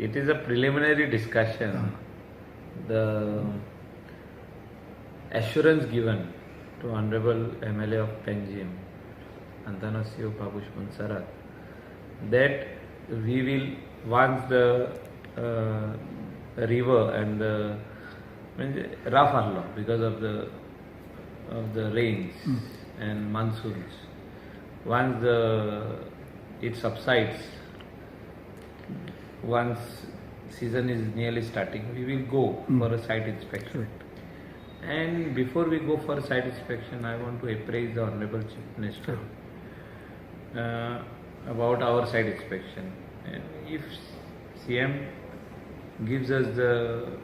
it is a preliminary discussion. The assurance given to Honorable MLA of Panjim, Antanasio Babush Munsarat, that we will, once the river and the rough Allah because of the rains and monsoons, once it subsides, once season is nearly starting, we will go for a site inspection. And before we go for a site inspection, I want to appraise the Honorable Chief Minister about our site inspection. And if CM gives us the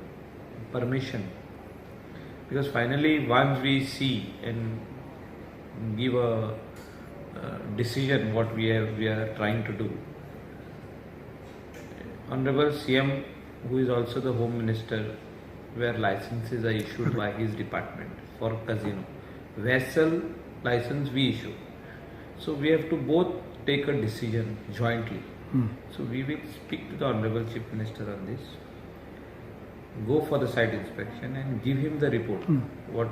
permission, because finally once we see and give a decision what we are trying to do, Honorable CM, who is also the Home Minister, where licenses are issued by his department for casino, vessel license we issue. So we have to both take a decision jointly. So we will speak to the Honorable Chief Minister on this, go for the site inspection and give him the report, what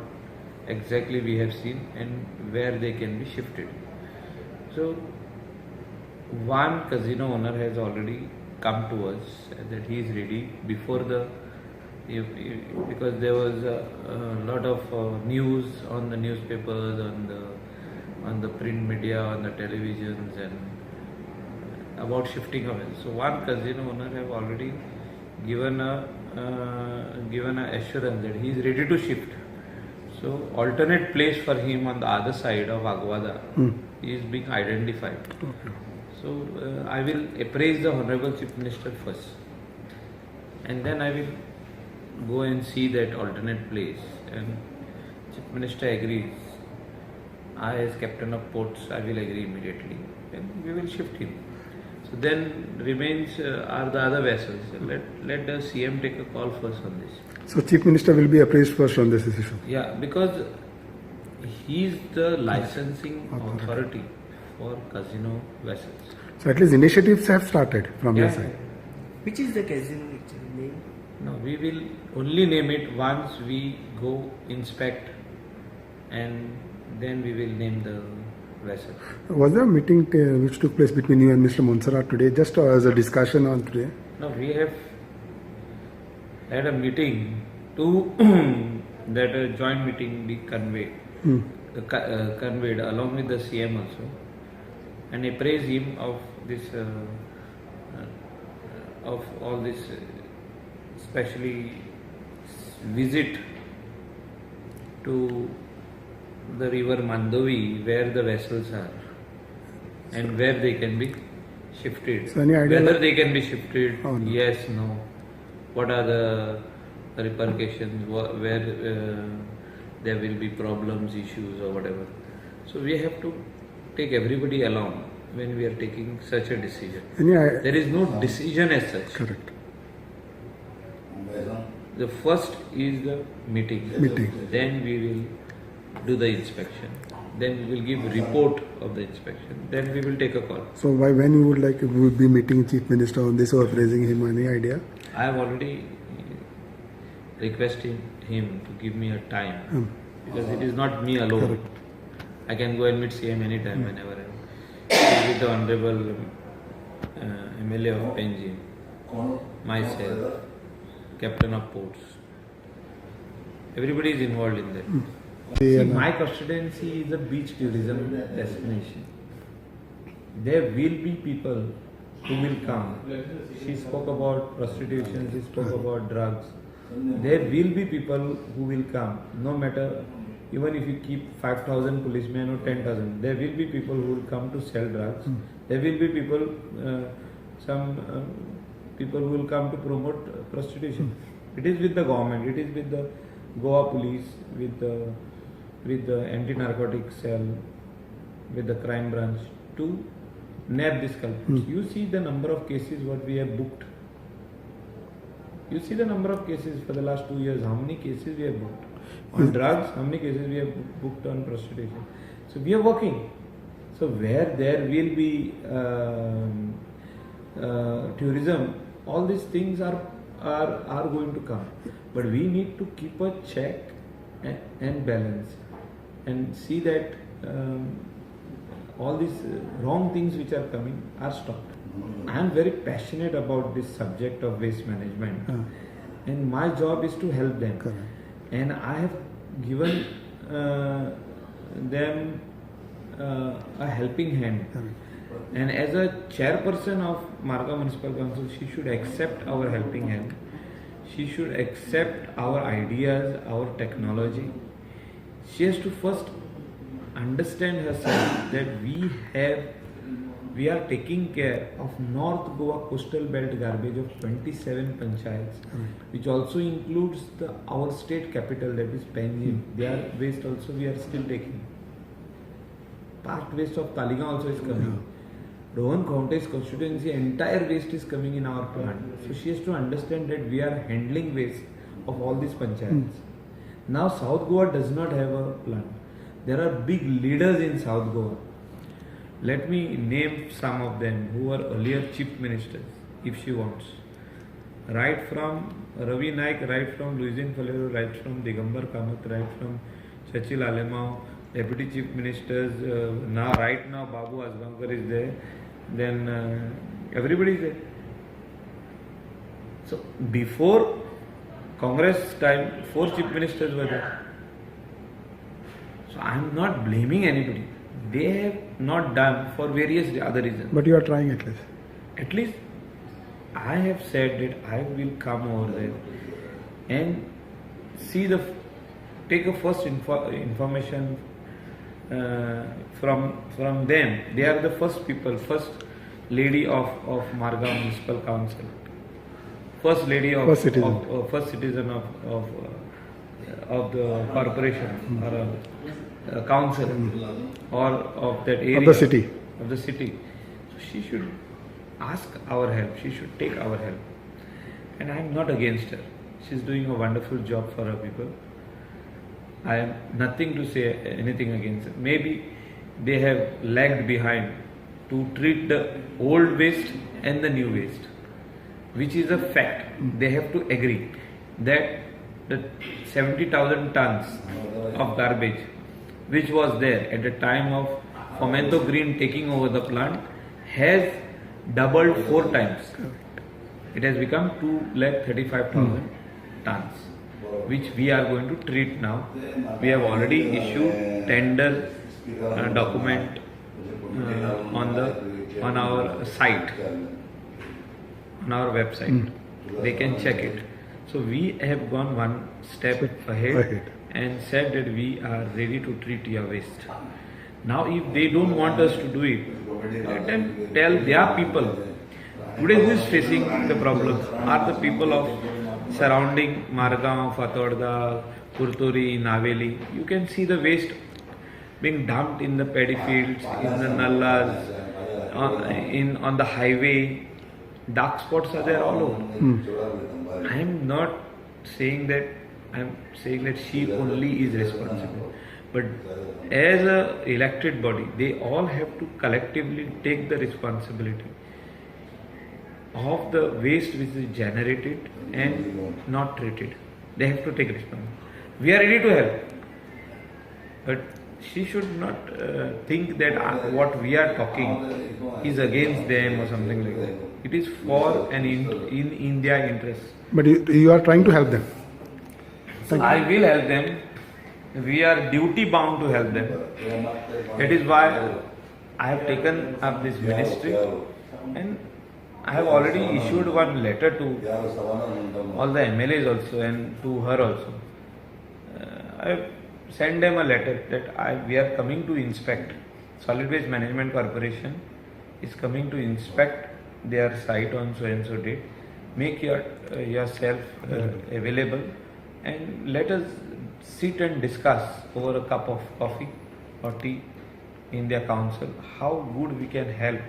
exactly we have seen and where they can be shifted. So one casino owner has already come to us that he is ready before because there was a lot of news on the newspapers, on the print media, on the televisions, and about shifting away. So one casino owner have already given a assurance that he is ready to shift. So alternate place for him on the other side of Agwada is being identified. So I will appraise the Honorable Chief Minister first, and then I will go and see that alternate place, and Chief Minister agrees. I, as Captain of Ports, I will agree immediately, and we will shift him. So then remains are the other vessels. Let the CM take a call first on this. So Chief Minister will be appraised first on this issue. Yeah, because he is the licensing authority for casino vessels. So at least initiatives have started from your side. Which is the casino actually name? No, we will only name it once we go inspect, and then we will name the vessel. Was there a meeting which took place between you and Mr. Munsarat today, just as a discussion on today? No, we have had a meeting to that a joint meeting be conveyed, conveyed along with the CM also, and appraise him of this, of all this, especially visit to the river Mandovi where the vessels are and where they can be shifted. So any idea whether they can be shifted, no. yes, no. What are the repercussions, where there will be problems, issues or whatever. So we have to take everybody along when we are taking such a decision. There is no decision as such. Correct. The first is the meeting. Then we will do the inspection. Then we will give report of the inspection. Then we will take a call. So by when you would be meeting Chief Minister on this or appraising him? Any idea? I have already requested him to give me a time because it is not me alone. Correct. I can go and meet CM anytime, whenever I with the Honorable MLA of Panjim, myself, Captain of Ports. Everybody is involved in that. See, my constituency is a beach tourism destination. There will be people who will come. She spoke about prostitution, she spoke about drugs. There will be people who will come, no matter, even if you keep 5,000 policemen or 10,000, there will be people who will come to sell drugs. There will be people, some people who will come to promote prostitution. It is with the government, it is with the Goa police, with the anti-narcotic cell, with the crime branch to nab these culprits. You see the number of cases what we have booked. You see the number of cases for the last 2 years, how many cases we have booked on drugs, how many cases we have booked on prostitution. So we are working. So where there will be tourism, all these things are going to come. But we need to keep a check and balance and see that all these wrong things which are coming are stopped. I am very passionate about this subject of waste management, and my job is to help them. Correct. And I have given them a helping hand. Correct. And as a chairperson of Margao Municipal Council, she should accept our helping hand. She should accept our ideas, our technology. She has to first understand herself that we are taking care of North Goa coastal belt garbage of 27 panchayats, which also includes our state capital, that is Panjim. Their waste also we are still taking. Part waste of Taligaon also is coming. Rohan County's constituency, entire waste is coming in our plant. So she has to understand that we are handling waste of all these panchayats. Now South Goa does not have a plant. There are big leaders in South Goa. Let me name some of them who were earlier chief ministers, if she wants. Right from Ravi Naik, right from Luisin Falero, right from Digambar Kamath, right from Shachil Alemao, deputy chief ministers. Right now Babu Azgankar is there. Then everybody is there. So before Congress time, 4 chief ministers were there. So I am not blaming anybody. They have not done for various other reasons. But you are trying at least. At least I have said that I will come over there and take a first information from them. They are the first people, first lady of Margao Municipal Council, first lady of First citizen. first citizen of the corporation or council or of that area Of the city. Of the city. So she should ask our help. She should take our help. And I am not against her. She is doing a wonderful job for her people. I have nothing to say anything against her. Maybe they have lagged behind to treat the old waste and the new waste, which is a fact. They have to agree that the 70,000 tons of garbage which was there at the time of Fomento Green taking over the plant has doubled 4 times. It has become 235,000 tons, which we are going to treat now. We have already issued tender document on our site, on our website. They can check it. So we have gone one step ahead and said that we are ready to treat your waste. Now if they don't want us to do it, let them tell their people. Today who is facing the problems are the people of surrounding Margao, Fatorda, Kurturi, Naveli. You can see the waste being dumped in the paddy fields, in the nallas, on the highway. Dark spots are there all over. I am not saying that. I am saying that she only is responsible. But as an elected body, they all have to collectively take the responsibility of the waste which is generated and not treated. They have to take responsibility. We are ready to help. But she should not think that what we are talking is against them or something like that. It is for and in their interest. But you are trying to help them. I will help them. We are duty bound to help them. That is why I have taken up this ministry, and I have already issued one letter to all the MLAs also and to her also. I have sent them a letter that we are coming to inspect. Solid Waste Management Corporation is coming to inspect their site on so and so date. Make yourself available and let us sit and discuss over a cup of coffee or tea in their council how good we can help,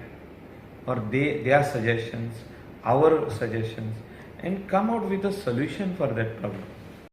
or their suggestions, our suggestions, and come out with a solution for that problem.